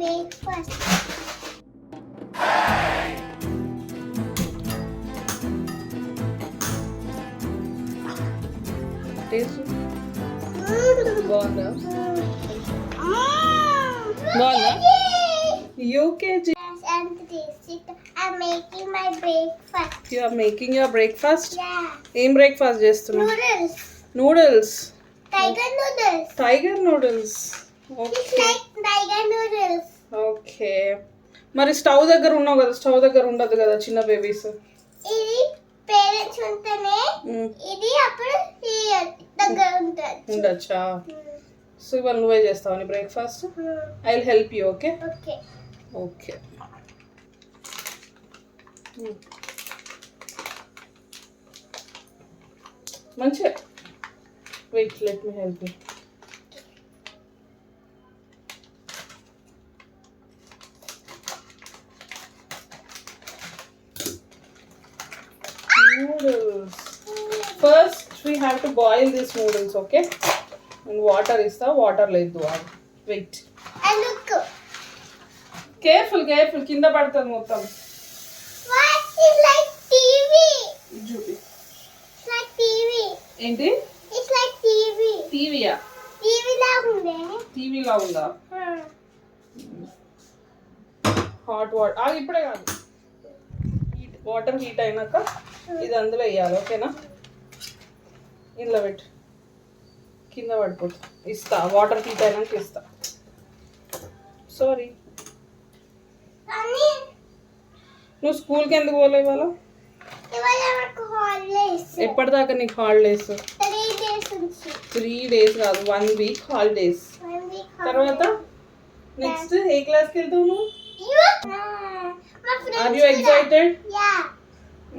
breakfast. Taste బాగుందా? బాగుందా? UKG. And this is I'm making my breakfast. You are making your breakfast? Yeah. ఏం breakfast చేస్తున్నావు? Noodles. Noodles. Tiger noodles. Tiger noodles. It's okay like tiger noodles. Okay. మరి stove దగ్గర ఉన్నావు కదా, stove దగ్గర ఉండదు కదా చిన్న బేబీస్. ఇది పేరెంట్స్ ఉంటేనే ఇది అప్పుడు ఈ దగ్గర ఉంటుంది. ఉండొచ్చా? సో ఇవాళ నువ్వే చేస్తావు నీ breakfast. I will help you. Okay okay okay. మంచిగా. Wait, let me help you. Noodles. First we have to boil these noodles, okay? And water is the water లేదు. Wait. And look. Careful, careful. కింద పడుతుంది మొత్తం. What is like TV? చూపి. It's like TV. ఏంటి? It's like TV. టీవీయా? TV లా ఉంది. టీవీలా ఉందా? Hot water ఇప్పుడే కాదు, వాటర్ హీట్ అయినాక ఇది అందులో వేయాలి. ఓకేనా? ఇందులో పెట్టు, కింద పడిపోతుంది. ఇస్తా, వాటర్ హీట్ అయినాక ఇస్తా. సారీ. కానీ నువ్వు స్కూల్కి ఎందుకు పోలేవు ఇవాళ? ఇవాళ నాకు హాలిడేస్. ఎప్పటిదాకా నీకు హాలిడేస్? 3 days నుంచి. 3 days కాదు, 1 week హాలిడేస్. 1 week తర్వాత నెక్స్ట్ ఏ క్లాస్కి వెళ్తావు నువ్వు? మా are you excited? Yeah.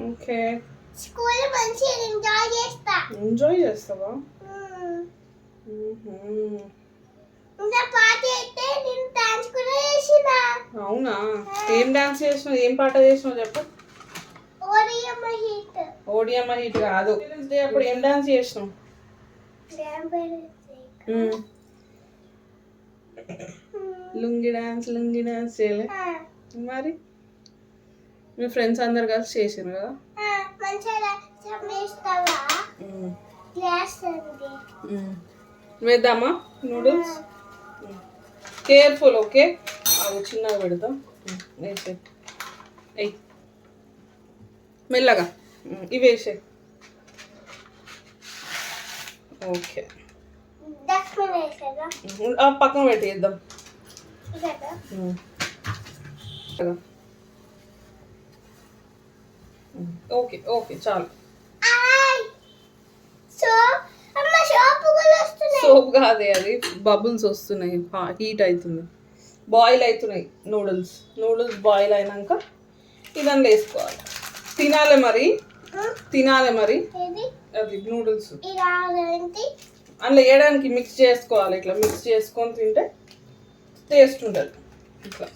Okay. School మంచిగా ఎంజాయ్ చేస్తా. ఎంజాయ్ చేస్తావా? ఇంకా పార్టీ అయితే నేను డాన్స్ కూడా చేసిన. అవునా? ఏం డాన్స్ చేసినావు, ఏం పాట చేసినావు చెప్పు. ఓడియమ్మ హిట్. ఓడియమ్మ హిట్ కాదు. చిల్డ్రన్స్ డే అప్పుడు ఏం డాన్స్ చేసినావు? లుంగి డాన్స్ చేయలే మరి? మీ ఫ్రెండ్స్ అందరు కలిసి చేసారు కదా? మంచిగా చేస్తావా? క్లాస్ ఉంది. వేద్దామా నూడిల్స్? Careful, okay? అవి చిన్నగా పెడతాం. వేసే మెల్లగా ఇవి వేసే. ఓకే, పక్కన పెట్టి వేద్దాం. ఓకే ఓకే చాలు. సోప్ కాదే, అది బబుల్స్ వస్తున్నాయి, హీట్ అవుతుంది, బాయిల్ అవుతున్నాయి నూడిల్స్ బాయిల్ అయినాక ఇదంతా వేసుకోవాలి. తినాలి మరి అది నూడిల్స్ అందులో వేయడానికి మిక్స్ చేసుకోవాలి. ఇట్లా మిక్స్ చేసుకొని తింటే టేస్ట్ ఉంటుంది. ఇట్లా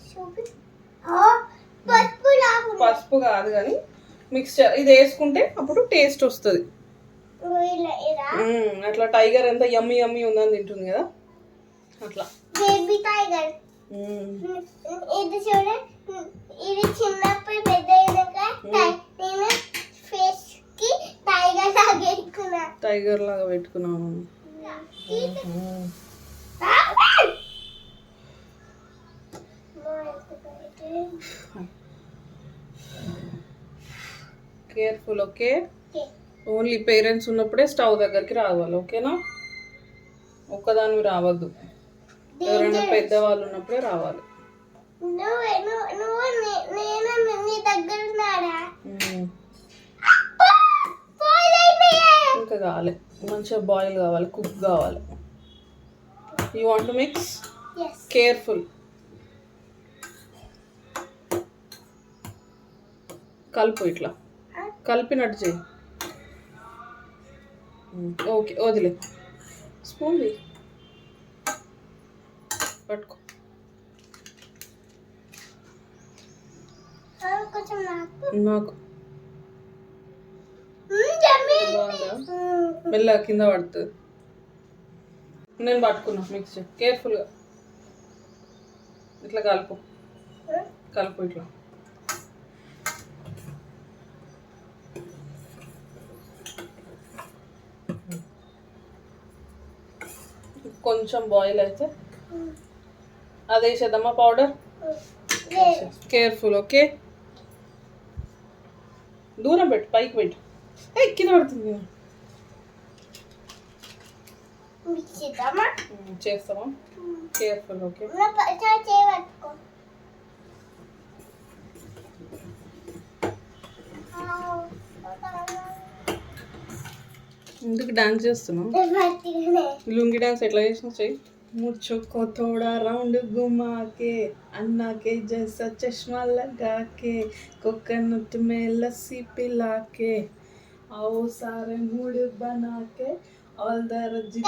పసుపు కాదు కానీ మిక్స్చర్ ఇది వేసుకుంటే అప్పుడు టేస్ట్ వస్తుంది. అట్లా టైగర్ ఎంత యమ్మీ ఉందని తింటుంది కదా, అట్లా. Baby tiger. ఇది చూడ, ఇది చిన్నప్పుడు పెద్ద నేను ఫేస్ కి టైగర్ లాగా పెట్టుకున్నాను. Careful, okay? ఓన్లీ పేరెంట్స్ ఉన్నప్పుడే స్టవ్ దగ్గరికి రావాలి, ఓకేనా? ఒక్కదానివి రావద్దు, ఎవరైనా పెద్దవాళ్ళు ఉన్నప్పుడే రావాలి. ఇంకా కావాలి, మంచిగా బాయిల్ కావాలి, కుక్ కావాలి. You want to mix? Careful. కలుపు, ఇట్లా కలిపినట్టు చేయి. ఓకే, వదిలే. స్పూన్ పట్టుకో. నాకు మెల్ల కింద పడుతుంది. నేను పట్టుకున్నా మిక్స్చర్ కేర్ఫుల్గా. ఇట్లా కలుపు కలుపు ఇట్లా. కొంచెం బాయిల్ అయితే అది వేసేద్దామా పౌడర్. Careful okay. దూరం పెట్టు పైకి పెట్టు. కింద పడుతుంది. చేస్తామా కేర్ఫుల్ ఓకే. ఎందుకు డాన్స్ చేస్తున్నావు? లుంగి డాన్స్ ఎట్లా చేసినా చెయ్యి. मुझको थोड़ा राउंड घुमा के अन्ना के जैसा चश्मा लगा के कोकोनट में लस्सी पिला के आओ सारे मूड बना के ऑल द रजनी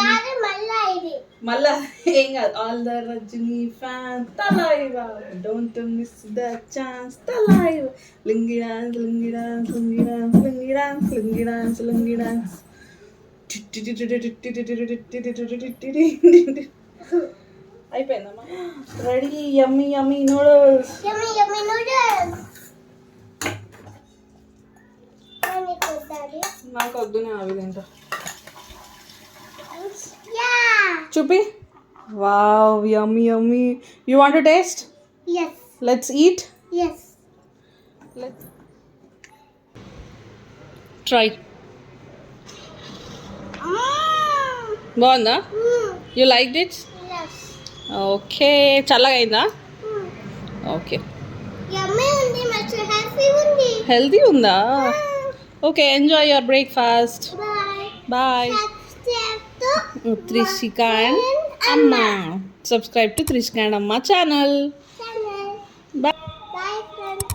मल्ला ఏం కాదు all the Rajini fan Thalaiva don't miss the chance Thalaiva lungi dance lungi dance lungi dance lungi dance lungi dance lungi dance అయిపోయిందమ్మా. Ready yummy yummy noodles. నాకు వద్దు నేను అవి తింటా. చూపి. Wow yummy yummy. You want to taste? Yes. Let's eat. Yes. Let's try. బాగుందా? You like it? Yes. Okay. చల్లగా అయిందా? ఓకే. Yummy ఉంది, మంచి healthy ఉంది. హెల్తీ ఉందా? Okay enjoy your breakfast. Bye. Bye. Subscribe to Trishika and Amma. Subscribe to Trishika and Amma channel. channel. Bye. Bye friends.